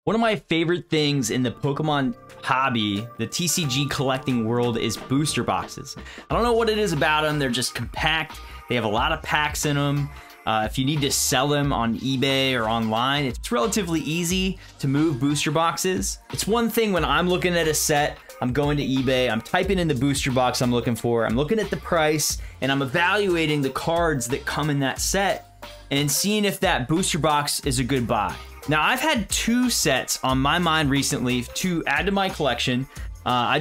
One of my favorite things in the Pokemon hobby, the TCG collecting world, is booster boxes. I don't know what it is about them. They're just compact. They have a lot of packs in them. If you need to sell them on eBay or online, it's relatively easy to move booster boxes. It's one thing when I'm looking at a set, I'm going to eBay, I'm typing in the booster box I'm looking for, I'm looking at the price, and I'm evaluating the cards that come in that set and seeing if that booster box is a good buy. Now, I've had two sets on my mind recently to add to my collection. I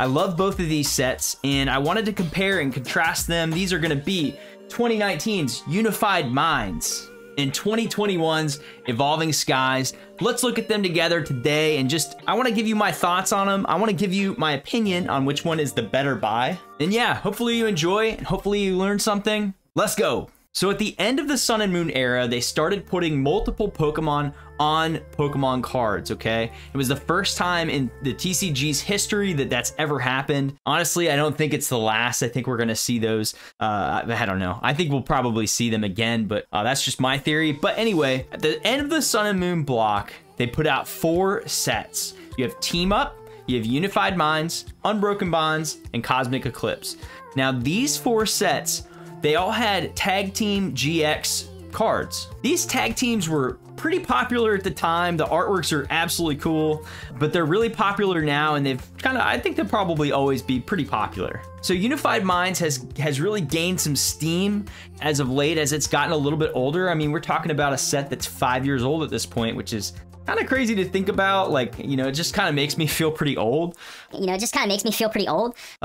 love both of these sets, and I wanted to compare and contrast them. These are going to be 2019's Unified Minds and 2021's Evolving Skies. Let's look at them together today, and I want to give you my thoughts on them. I want to give you my opinion on which one is the better buy. And yeah, hopefully you enjoy, and hopefully you learn something. Let's go. So at the end of the Sun and Moon era, they started putting multiple Pokemon on Pokemon cards, okay? It was the first time in the TCG's history that that's ever happened. Honestly, I don't think it's the last. I think we're gonna see those, I don't know. I think we'll probably see them again, but that's just my theory. But anyway, at the end of the Sun and Moon block, they put out 4 sets. You have Team Up, you have Unified Minds, Unbroken Bonds, and Cosmic Eclipse. Now, these 4 sets, they all had Tag Team GX cards. These tag teams were pretty popular at the time. The artworks are absolutely cool, but they're really popular now, and I think they'll probably always be pretty popular. So Unified Minds has really gained some steam as of late as it's gotten a little bit older. I mean, we're talking about a set that's 5 years old at this point, which is kind of crazy to think about. Like, you know, it just kind of makes me feel pretty old. It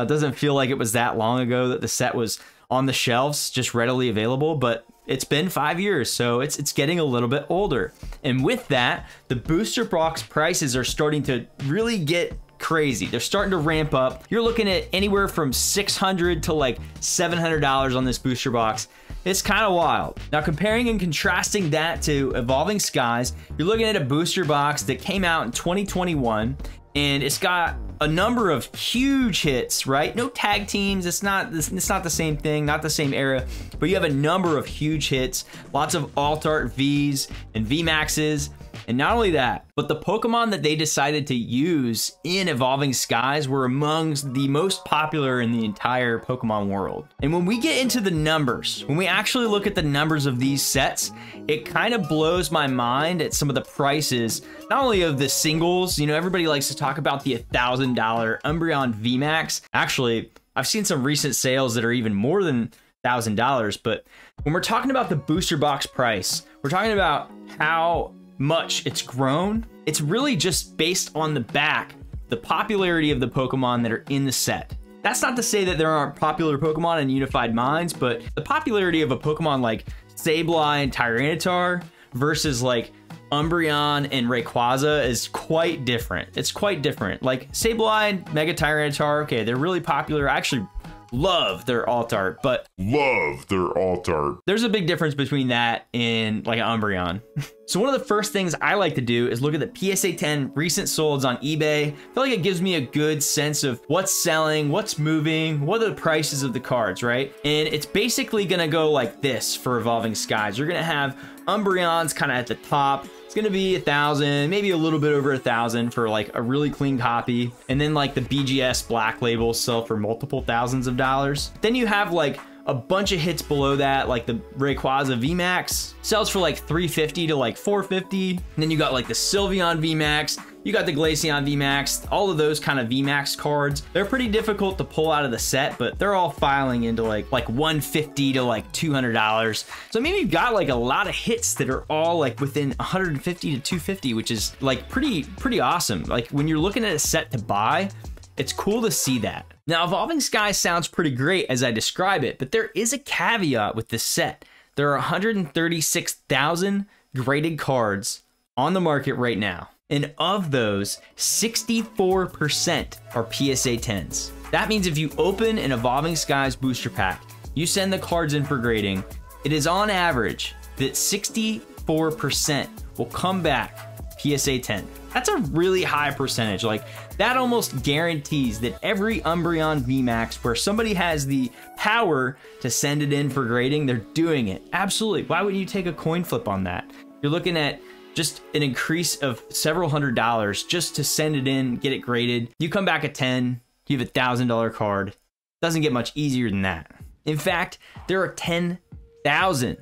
doesn't feel like it was that long ago that the set was on the shelves, just readily available, but it's been 5 years, so it's getting a little bit older. And with that, the booster box prices are starting to really get crazy. They're starting to ramp up. You're looking at anywhere from $600 to like $700 on this booster box. It's kind of wild. Now, comparing and contrasting that to Evolving Skies, you're looking at a booster box that came out in 2021, and it's got a number of huge hits, right? No tag teams. It's not the same thing, not the same era, but you have a number of huge hits, lots of alt art Vs and VMAXs. And not only that, but the Pokemon that they decided to use in Evolving Skies were amongst the most popular in the entire Pokemon world. And when we get into the numbers, when we actually look at the numbers of these sets, it kind of blows my mind at some of the prices, not only of the singles. You know, everybody likes to talk about the $1,000 Umbreon VMAX. Actually, I've seen some recent sales that are even more than $1,000, but when we're talking about the booster box price, we're talking about how much it's grown. It's really just based on the popularity of the Pokemon that are in the set. That's not to say that there aren't popular Pokemon in Unified Minds, but the popularity of a Pokemon like Sableye and Tyranitar versus like Umbreon and Rayquaza is quite different. It's quite different. Like Sableye and Mega Tyranitar, okay, they're really popular. I actually love their alt art, but there's a big difference between that and like an Umbreon. So one of the first things I like to do is look at the PSA 10 recent solds on eBay. I feel like it gives me a good sense of what's selling, what's moving, what are the prices of the cards, right? And it's basically gonna go like this for Evolving Skies. You're gonna have Umbreon's kind of at the top. It's gonna be 1,000, maybe a little bit over 1,000 for like a really clean copy. And then like the BGS black labels sell for multiple thousands of dollars. Then you have like a bunch of hits below that, like the Rayquaza VMAX sells for like $350 to like $450. And then you got like the Sylveon VMAX, you got the Glaceon VMAX, all of those kind of VMAX cards. They're pretty difficult to pull out of the set, but they're all filing into like $150 to like $200. So maybe you've got like a lot of hits that are all like within $150 to $250, which is like pretty awesome. Like when you're looking at a set to buy, it's cool to see that. Now, Evolving Skies sounds pretty great as I describe it, but there is a caveat with this set. There are 136,000 graded cards on the market right now. And of those, 64% are PSA 10s. That means if you open an Evolving Skies booster pack, you send the cards in for grading, it is on average that 64% will come back PSA 10. That's a really high percentage. Like, that almost guarantees that every Umbreon VMAX where somebody has the power to send it in for grading, they're doing it. Absolutely. Why wouldn't you take a coin flip on that? You're looking at just an increase of several $100s just to send it in, get it graded. You come back at 10, you have $1,000 card. Doesn't get much easier than that. In fact, there are 10,000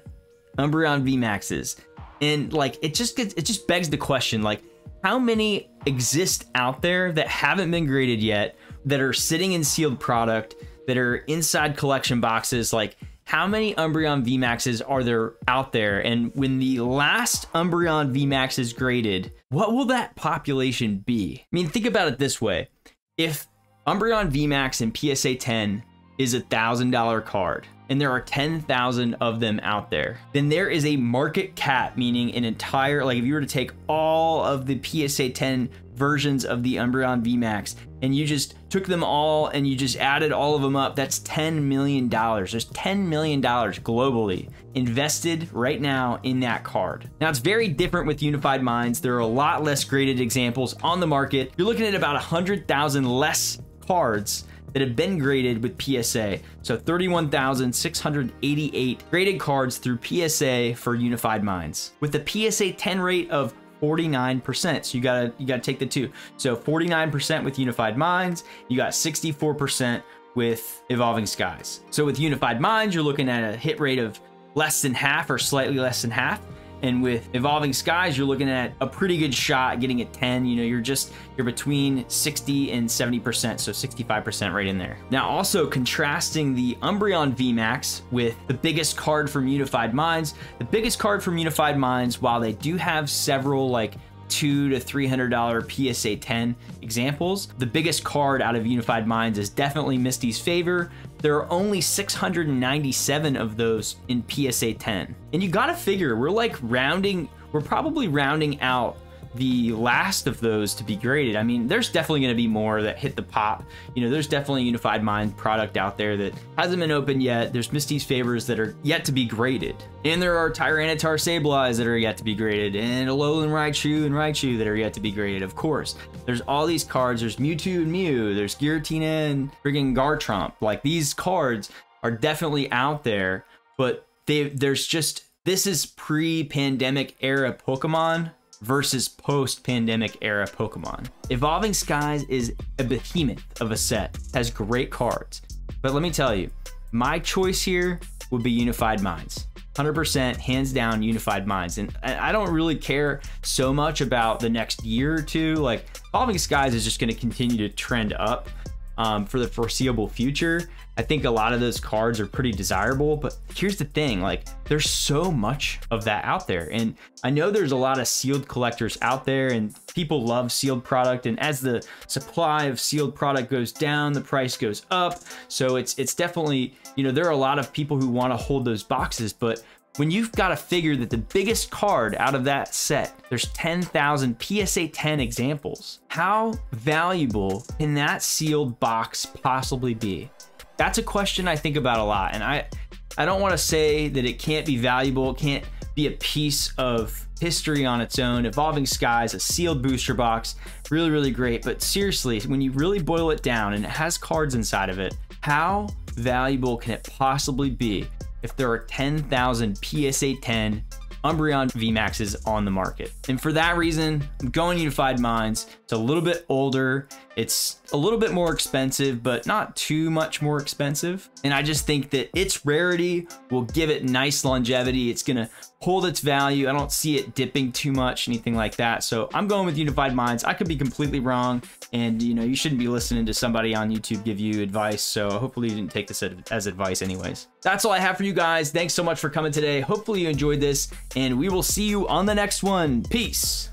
Umbreon VMAXs. And like, it just begs the question, like, how many exist out there that haven't been graded yet, that are sitting in sealed product, that are inside collection boxes? Like, how many Umbreon VMAXs are there out there? And when the last Umbreon VMAX is graded, what will that population be? I mean, think about it this way. If Umbreon VMAX in PSA 10 is $1,000 card, and there are 10,000 of them out there, then there is a market cap, meaning an entire, like if you were to take all of the PSA 10 versions of the Umbreon VMAX and you just took them all and you just added all of them up, that's $10 million. There's $10 million globally invested right now in that card. Now, it's very different with Unified Minds. There are a lot less graded examples on the market. You're looking at about 100,000 less cards that have been graded with PSA. So 31,688 graded cards through PSA for Unified Minds, with the PSA 10 rate of 49%. So you gotta take the two. So 49% with Unified Minds, you got 64% with Evolving Skies. So with Unified Minds, you're looking at a hit rate of less than half or slightly less than half. And with Evolving Skies, you're looking at a pretty good shot getting a 10. You know, you're between 60 and 70%, so 65% right in there. Now, also contrasting the Umbreon VMAX with the biggest card from Unified Minds. The biggest card from Unified Minds, while they do have several like $200 to $300 PSA 10 examples, the biggest card out of Unified Minds is definitely Misty's Favor. There are only 697 of those in PSA 10. And you gotta figure, we're probably rounding out the last of those to be graded. I mean, there's definitely gonna be more that hit the pop. You know, there's definitely a Unified Mind product out there that hasn't been opened yet. There's Misty's Favors that are yet to be graded. And there are Tyranitar Sableyes that are yet to be graded, and Alolan Raichu and Raichu that are yet to be graded, of course. There's all these cards, there's Mewtwo and Mew, there's Giratina and friggin' Garchomp. Like, these cards are definitely out there, but this is pre-pandemic era Pokemon versus post-pandemic era Pokemon. Evolving Skies is a behemoth of a set, has great cards. But let me tell you, my choice here would be Unified Minds. 100% hands down Unified Minds. And I don't really care so much about the next year or two. Like, Evolving Skies is just gonna continue to trend up for the foreseeable future. I think a lot of those cards are pretty desirable, but here's the thing, like, there's so much of that out there. And I know there's a lot of sealed collectors out there and people love sealed product. And as the supply of sealed product goes down, the price goes up. So it's definitely, you know, there are a lot of people who want to hold those boxes, but when you've got to figure that the biggest card out of that set, there's 10,000 PSA 10 examples, how valuable can that sealed box possibly be? That's a question I think about a lot. And I don't want to say that it can't be valuable, it can't be a piece of history on its own. Evolving Skies, a sealed booster box, really, really great. But seriously, when you really boil it down and it has cards inside of it, how valuable can it possibly be if there are 10,000 PSA 10 Umbreon VMAXs on the market? And for that reason, I'm going Unified Minds. It's a little bit older, it's a little bit more expensive, but not too much more expensive. And I just think that its rarity will give it nice longevity. It's gonna hold its value. I don't see it dipping too much, anything like that. So I'm going with Unified Minds. I could be completely wrong. And you know, you shouldn't be listening to somebody on YouTube give you advice. So hopefully you didn't take this as advice anyways. That's all I have for you guys. Thanks so much for coming today. Hopefully you enjoyed this, and we will see you on the next one. Peace.